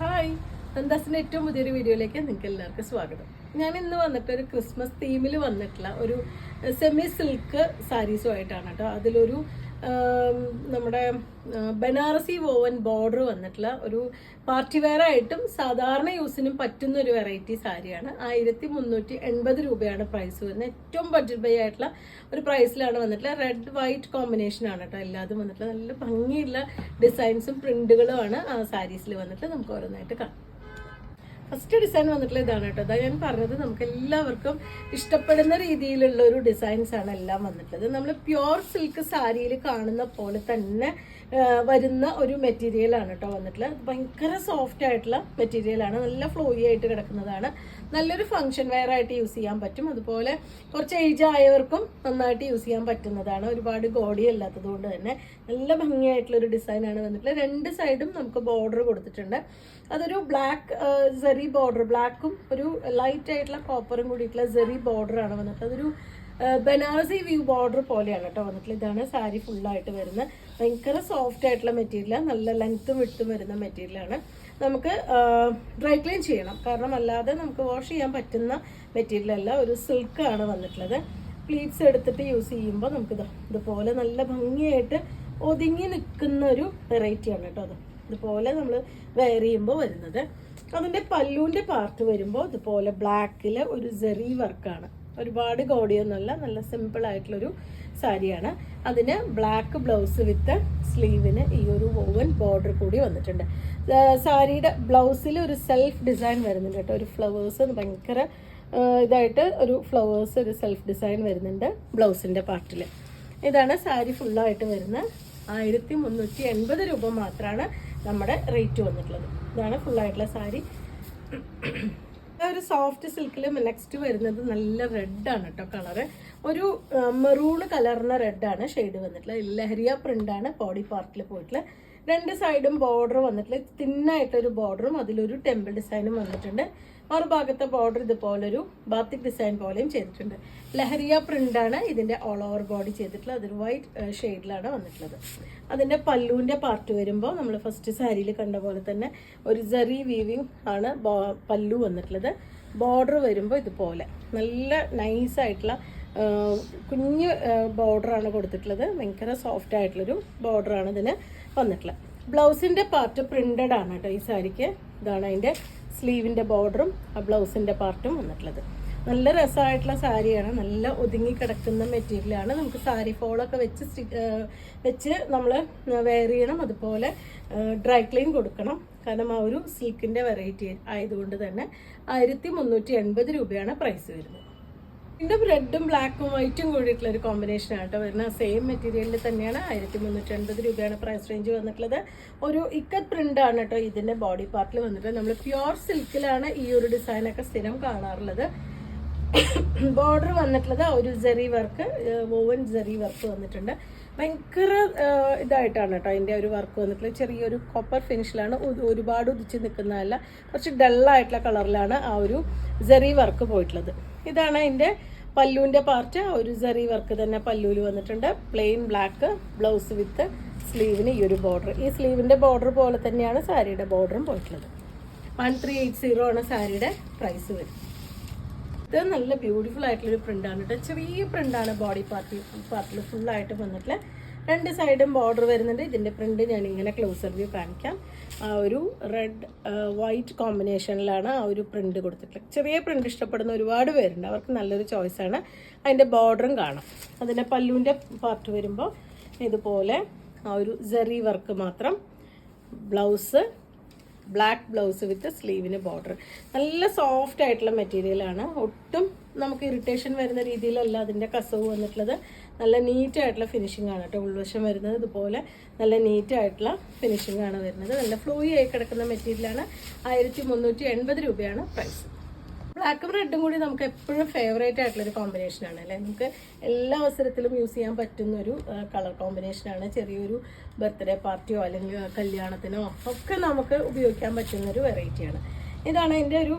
Hi, നന്ദാസിൻ്റെ ഏറ്റവും പുതിയൊരു വീഡിയോയിലേക്ക് നിങ്ങൾക്ക് എല്ലാവർക്കും സ്വാഗതം. ഞാൻ ഇന്ന് വന്നിട്ട് ഒരു ക്രിസ്മസ് തീമിൽ വന്നിട്ടുള്ള ഒരു സെമി സിൽക്ക് സാരീസുമായിട്ടാണ് കേട്ടോ. അതിലൊരു നമ്മുടെ ബനാറസി വോവൻ ബോർഡർ വന്നിട്ടുള്ള ഒരു പാർട്ടി വെയർ ആയിട്ടും സാധാരണ യൂസിനും പറ്റുന്ന ഒരു വെറൈറ്റി സാരിയാണ്. 1380 രൂപയാണ് പ്രൈസ് വരുന്നത്. ഏറ്റവും ബഡ്ജറ്റ് ബൈ ആയിട്ടുള്ള ഒരു പ്രൈസിലാണ് വന്നിട്ടുള്ള. റെഡ് വൈറ്റ് കോമ്പിനേഷനാണ് കേട്ടോ എല്ലാതും വന്നിട്ടുള്ള. നല്ല ഭംഗിയുള്ള ഡിസൈൻസും പ്രിന്റുകളുമാണ് ആ സാരീസിൽ വന്നിട്ട് നമുക്ക് ഓരോന്നായിട്ട് കാണാം. ഫസ്റ്റ് ഡിസൈൻ വന്നിട്ടുള്ള ഇതാണ് കേട്ടോ. അതാ ഞാൻ പറഞ്ഞത്, നമുക്ക് എല്ലാവർക്കും ഇഷ്ടപ്പെടുന്ന രീതിയിലുള്ള ഒരു ഡിസൈൻസ് ആണ് എല്ലാം വന്നിട്ടുള്ളത്. നമ്മൾ പ്യുവർ സിൽക്ക് സാരിയിൽ കാണുന്ന പോലെ തന്നെ വരുന്ന ഒരു മെറ്റീരിയലാണ് കേട്ടോ വന്നിട്ടുള്ളത്. ഭയങ്കര സോഫ്റ്റ് ആയിട്ടുള്ള മെറ്റീരിയലാണ്, നല്ല ഫ്ലോയി ആയിട്ട് കിടക്കുന്നതാണ്. നല്ലൊരു ഫംഗ്ഷൻ വെയർ ആയിട്ട് യൂസ് ചെയ്യാൻ പറ്റും. അതുപോലെ കുറച്ച് ഏജ് ആയവർക്കും നന്നായിട്ട് യൂസ് ചെയ്യാൻ പറ്റുന്നതാണ്. ഒരുപാട് ഗോഡി അല്ലാത്തത് കൊണ്ട് തന്നെ നല്ല ഭംഗിയായിട്ടുള്ള ഒരു ഡിസൈനാണ് വന്നിട്ടുള്ളത്. രണ്ട് സൈഡും നമുക്ക് ബോർഡർ കൊടുത്തിട്ടുണ്ട്. അതൊരു ബ്ലാക്ക് സെറി ബോർഡർ, ബ്ലാക്കും ഒരു ലൈറ്റ് ആയിട്ടുള്ള കോപ്പറും കൂടിയിട്ടുള്ള സെറി ബോർഡറാണ് വന്നിട്ട്. അതൊരു ബനാറസി വ്യൂ ബോർഡർ പോലെയാണ് കേട്ടോ വന്നിട്ടുള്ളത്. ഇതാണ് സാരി ഫുള്ളായിട്ട് വരുന്നത്. ഭയങ്കര സോഫ്റ്റ് ആയിട്ടുള്ള മെറ്റീരിയലാണ്, നല്ല ലെങ്ത്തും വിട്ടും വരുന്ന മെറ്റീരിയലാണ്. നമുക്ക് ഡ്രൈ ക്ലീൻ ചെയ്യണം, കാരണം അല്ലാതെ നമുക്ക് വാഷ് ചെയ്യാൻ പറ്റുന്ന മെറ്റീരിയൽ അല്ല. ഒരു സിൽക്കാണ് വന്നിട്ടുള്ളത്. പ്ലീറ്റ്സ് എടുത്തിട്ട് യൂസ് ചെയ്യുമ്പോൾ നമുക്ക് ഇതുപോലെ നല്ല ഭംഗിയായിട്ട് ഒതുങ്ങി നിൽക്കുന്ന ഒരു വെറൈറ്റിയാണ് കേട്ടോ അത്. ഇതുപോലെ നമ്മൾ വെയർ ചെയ്യുമ്പോൾ വരുന്നത്. അതിൻ്റെ പല്ലുവിൻ്റെ പാർട്ട് വരുമ്പോൾ ഇതുപോലെ ബ്ലാക്കിൽ ഒരു സെറി വർക്കാണ്. ഒരുപാട് ഗോഡിയൊന്നുമല്ല, നല്ല സിമ്പിൾ ആയിട്ടുള്ളൊരു സാരിയാണ്. അതിന് ബ്ലാക്ക് ബ്ലൗസ് വിത്ത് സ്ലീവിന് ഈ ഒരു വോവൻ ബോർഡർ കൂടി വന്നിട്ടുണ്ട്. സാരിയുടെ ബ്ലൗസിൽ ഒരു സെൽഫ് ഡിസൈൻ വരുന്നുണ്ട് കേട്ടോ. ഒരു ഫ്ലവേഴ്സ് ഭയങ്കര ഇതായിട്ട് ഒരു ഫ്ലവേഴ്സ്, ഒരു സെൽഫ് ഡിസൈൻ വരുന്നുണ്ട് ബ്ലൗസിൻ്റെ പാർട്ടിൽ. ഇതാണ് സാരി ഫുള്ളായിട്ട് വരുന്നത്. 1380 രൂപ മാത്രമാണ് നമ്മുടെ റേറ്റ് വന്നിട്ടുള്ളത്. ഇതാണ് ഫുള്ളായിട്ടുള്ള സാരി. ഒരു സോഫ്റ്റ് സിൽക്കിൽ നെക്സ്റ്റ് വരുന്നത് നല്ല റെഡാണ് കേട്ടോ കളറ്. ഒരു മെറൂൺ കലർന്ന റെഡാണ് ഷെയ്ഡ് വന്നിട്ടുള്ളത്. ലഹരിയ പ്രിന്റാണ് ബോഡി പാർട്ടിൽ പോയിട്ടുള്ളത്. രണ്ട് സൈഡും ബോർഡർ വന്നിട്ടുള്ളത്. തിന്നായിട്ടൊരു ബോർഡറും അതിലൊരു ടെമ്പിൾ ഡിസൈനും വന്നിട്ടുണ്ട്. മറുഭാഗത്തെ ബോർഡർ ഇതുപോലൊരു ബാത്തിക് ഡിസൈൻ പോലെയും ചെയ്തിട്ടുണ്ട്. ലഹരിയ പ്രിന്റാണ് ഇതിൻ്റെ ഓൾ ഓവർ ബോഡി ചെയ്തിട്ടുള്ളത്. അതൊരു വൈറ്റ് ഷെയ്ഡിലാണ് വന്നിട്ടുള്ളത്. അതിൻ്റെ പല്ലുവിൻ്റെ പാർട്ട് വരുമ്പോൾ നമ്മൾ ഫസ്റ്റ് സാരിയിൽ കണ്ട പോലെ തന്നെ ഒരു സെറി വീവിങ് ആണ് പല്ലു വന്നിട്ടുള്ളത്. ബോർഡർ വരുമ്പോൾ ഇതുപോലെ നല്ല നൈസായിട്ടുള്ള കുഞ്ഞ് ബോർഡറാണ് കൊടുത്തിട്ടുള്ളത്. ഭയങ്കര സോഫ്റ്റ് ആയിട്ടുള്ളൊരു ബോർഡറാണ് ഇതിന് വന്നിട്ടുള്ളത്. ബ്ലൗസിൻ്റെ പാർട്ട് പ്രിന്റഡ് ആണ് കേട്ടോ ഈ സാരിക്ക്. ഇതാണ് അതിൻ്റെ സ്ലീവിൻ്റെ ബോർഡറും ബ്ലൗസിൻ്റെ പാർട്ടും വന്നിട്ടുള്ളത്. നല്ല രസമായിട്ടുള്ള സാരിയാണ്. നല്ല ഒതുങ്ങി കിടക്കുന്ന മെറ്റീരിയലാണ്. നമുക്ക് സാരി ഫോളൊക്കെ വെച്ച് നമ്മൾ വെയർ ചെയ്യണം. അതുപോലെ ഡ്രൈ ക്ലീൻ കൊടുക്കണം. കാരണം ആ ഒരു സിൽക്കിൻ്റെ വെറൈറ്റി ആയതുകൊണ്ട് തന്നെ 1380 രൂപയാണ് പ്രൈസ് വരുന്നത്. ഇതിൻ്റെ റെഡും ബ്ലാക്കും വൈറ്റും കൂടിയിട്ടുള്ള ഒരു കോമ്പിനേഷൻ ആട്ടോ വരുന്ന സെയിം മെറ്റീരിയലിൽ തന്നെയാണ്. 1380 രൂപയാണ് പ്രൈസ് റേഞ്ച് വന്നിട്ടുള്ളത്. ഒരു ഇക്കത്ത് പ്രിന്റ് ആണ് കേട്ടോ ഇതിൻ്റെ ബോഡി പാർട്ടിൽ വന്നിട്ട്. നമ്മൾ പ്യുവർ സിൽക്കിലാണ് ഈ ഒരു ഡിസൈനൊക്കെ സ്ഥിരം കാണാറുള്ളത്. ബോർഡർ വന്നിട്ടുള്ളത് ഒരു സെറി വർക്ക്, വോവൻ സെറി വർക്ക് വന്നിട്ടുണ്ട്. ഭയങ്കര ഇതായിട്ടാണ് കേട്ടോ അതിൻ്റെ ഒരു വർക്ക് വന്നിട്ടുള്ളത്. ചെറിയൊരു കോപ്പർ ഫിനിഷിലാണ്, ഒരുപാട് ഉദിച്ച് നിൽക്കുന്നതല്ല, കുറച്ച് ഡള്ളായിട്ടുള്ള കളറിലാണ് ആ ഒരു സെറി വർക്ക് പോയിട്ടുള്ളത്. ഇതാണ് അതിൻ്റെ പല്ലുവിൻ്റെ പാർട്ട്. ഒരു സെറി വർക്ക് തന്നെ പല്ലുവിൽ വന്നിട്ടുണ്ട്. പ്ലെയിൻ ബ്ലാക്ക് ബ്ലൗസ് വിത്ത് സ്ലീവിന് ഈ ഒരു ബോർഡർ. ഈ സ്ലീവിൻ്റെ ബോർഡർ പോലെ തന്നെയാണ് സാരിയുടെ ബോർഡറും പോയിട്ടുള്ളത്. 1380 ആണ് സാരിയുടെ പ്രൈസ് വരുന്നത്. ഇത് നല്ല ബ്യൂട്ടിഫുൾ ആയിട്ടുള്ളൊരു പ്രിൻ്റാണ് കേട്ടോ. ചെറിയ പ്രിൻ്റാണ് ബോഡി പാർട്ടിൽ ഫുള്ളായിട്ട് വന്നിട്ടുള്ള. രണ്ട് സൈഡും ബോർഡർ വരുന്നുണ്ട്. ഇതിൻ്റെ പ്രിൻ്റ് ഞാനിങ്ങനെ ക്ലോസർ വ്യൂ കാണിക്കാം. ആ ഒരു റെഡ് വൈറ്റ് കോമ്പിനേഷനിലാണ് ആ ഒരു പ്രിൻ്റ് കൊടുത്തിട്ടുള്ളത്. ചെറിയ പ്രിൻ്റ് ഇഷ്ടപ്പെടുന്ന ഒരുപാട് പേരുണ്ട്, അവർക്ക് നല്ലൊരു ചോയ്സാണ്. അതിൻ്റെ ബോർഡറും കാണാം. അതിൻ്റെ പല്ലുവിൻ്റെ പാർട്ട് വരുമ്പോൾ ഇതുപോലെ ആ ഒരു സെറി വർക്ക് മാത്രം. ബ്ലൗസ് ബ്ലാക്ക് ബ്ലൗസ് വിത്ത് സ്ലീവിന് ബോർഡർ. നല്ല സോഫ്റ്റ് ആയിട്ടുള്ള മെറ്റീരിയലാണ്. ഒട്ടും നമുക്ക് ഇറിറ്റേഷൻ വരുന്ന രീതിയിലല്ല അതിൻ്റെ കസവ് വന്നിട്ടുള്ളത്. നല്ല നീറ്റായിട്ടുള്ള ഫിനിഷിംഗ് ആണ് കേട്ടോ. ഉൾവശം വരുന്നത് ഇതുപോലെ നല്ല നീറ്റായിട്ടുള്ള ഫിനിഷിംഗ് ആണ് വരുന്നത്. നല്ല ഫ്ലോയി ആയി കിടക്കുന്ന മെറ്റീരിയലാണ്. 1380 രൂപയാണ് പ്രൈസ്. ബ്ലാക്കും റെഡും കൂടി നമുക്ക് എപ്പോഴും ഫേവറേറ്റ് ആയിട്ടുള്ളൊരു കോമ്പിനേഷനാണ് അല്ലേ. നമുക്ക് എല്ലാ അവസരത്തിലും യൂസ് ചെയ്യാൻ പറ്റുന്നൊരു കളർ കോമ്പിനേഷനാണ്. ചെറിയൊരു ബർത്ത്ഡേ പാർട്ടിയോ അല്ലെങ്കിൽ കല്യാണത്തിനോ ഒക്കെ നമുക്ക് ഉപയോഗിക്കാൻ പറ്റുന്നൊരു വെറൈറ്റിയാണ്. ഇതാണ് അതിൻ്റെ ഒരു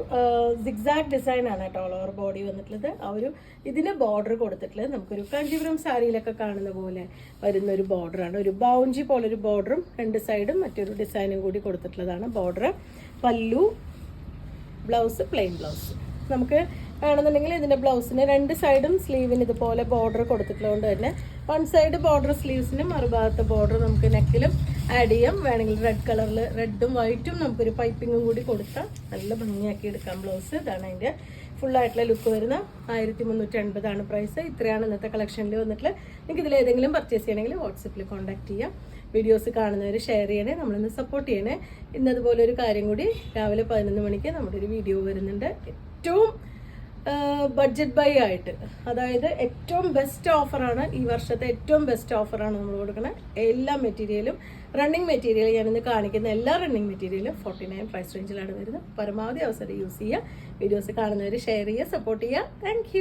സിഗ്സാഗ് ഡിസൈനാണ് കേട്ടോ ഓൾ ഓവർ ബോഡി വന്നിട്ടുള്ളത്. ആ ഒരു ഇതിന് ബോർഡർ കൊടുത്തിട്ടുള്ളത് നമുക്കൊരു കാഞ്ചീപുരം സാരിയിലൊക്കെ കാണുന്ന പോലെ വരുന്ന ഒരു ബോർഡറാണ്. ഒരു ബൗഞ്ചി പോലൊരു ബോർഡറും 2 സൈഡും മറ്റൊരു ഡിസൈനും കൂടി കൊടുത്തിട്ടുള്ളതാണ് ബോർഡർ. പല്ലു, ബ്ലൗസ് പ്ലെയിൻ ബ്ലൗസ്. നമുക്ക് വേണമെന്നുണ്ടെങ്കിൽ ഇതിൻ്റെ ബ്ലൗസിന് 2 സൈഡും സ്ലീവിന് ഇതുപോലെ ബോർഡർ കൊടുത്തിട്ടുള്ളതുകൊണ്ട് തന്നെ 1 സൈഡ് ബോർഡർ സ്ലീവ്സിനും മറുഭാഗത്ത് ബോർഡർ നമുക്ക് നെക്കിലും ആഡ് ചെയ്യാം. വേണമെങ്കിൽ റെഡ് കളറിൽ റെഡും വൈറ്റും നമുക്കൊരു പൈപ്പിങ്ങും കൂടി കൊടുത്താൽ നല്ല ഭംഗിയാക്കി എടുക്കാം ബ്ലൗസ്. ഇതാണ് അതിൻ്റെ ഫുള്ളായിട്ടുള്ള ലുക്ക് വരുന്ന 1380 പ്രൈസ്. ഇത്രയാണ് ഇന്നത്തെ കളക്ഷനിൽ വന്നിട്ടുള്ളത്. നിങ്ങൾക്ക് ഇതിൽ ഏതെങ്കിലും പർച്ചേസ് ചെയ്യണമെങ്കിൽ വാട്സപ്പിൽ കോൺടാക്ട് ചെയ്യാം. വീഡിയോസ് കാണുന്നവർ ഷെയർ ചെയ്യണേ, നമ്മളിന്ന് സപ്പോർട്ട് ചെയ്യണേ. ഇന്നതുപോലെ ഒരു കാര്യം കൂടി, രാവിലെ 11 മണിക്ക് നമ്മുടെ ഒരു വീഡിയോ വരുന്നുണ്ട്. ഏറ്റവും ബഡ്ജറ്റ് ബൈ ആയിട്ട്, അതായത് ഏറ്റവും ബെസ്റ്റ് ഓഫറാണ്, ഈ വർഷത്തെ ഏറ്റവും ബെസ്റ്റ് ഓഫറാണ് നമ്മൾ കൊടുക്കുന്നത്. എല്ലാ മെറ്റീരിയലും റണ്ണിങ് മെറ്റീരിയൽ ഞാനിന്ന് കാണിക്കുന്ന എല്ലാ റണ്ണിങ് മെറ്റീരിയലും 49 പ്രൈസ് റേഞ്ചിലാണ് വരുന്നത്. പരമാവധി അവസരം യൂസ് ചെയ്യുക. വീഡിയോസ് കാണുന്നവർ ഷെയർ ചെയ്യുക, സപ്പോർട്ട് ചെയ്യുക. താങ്ക്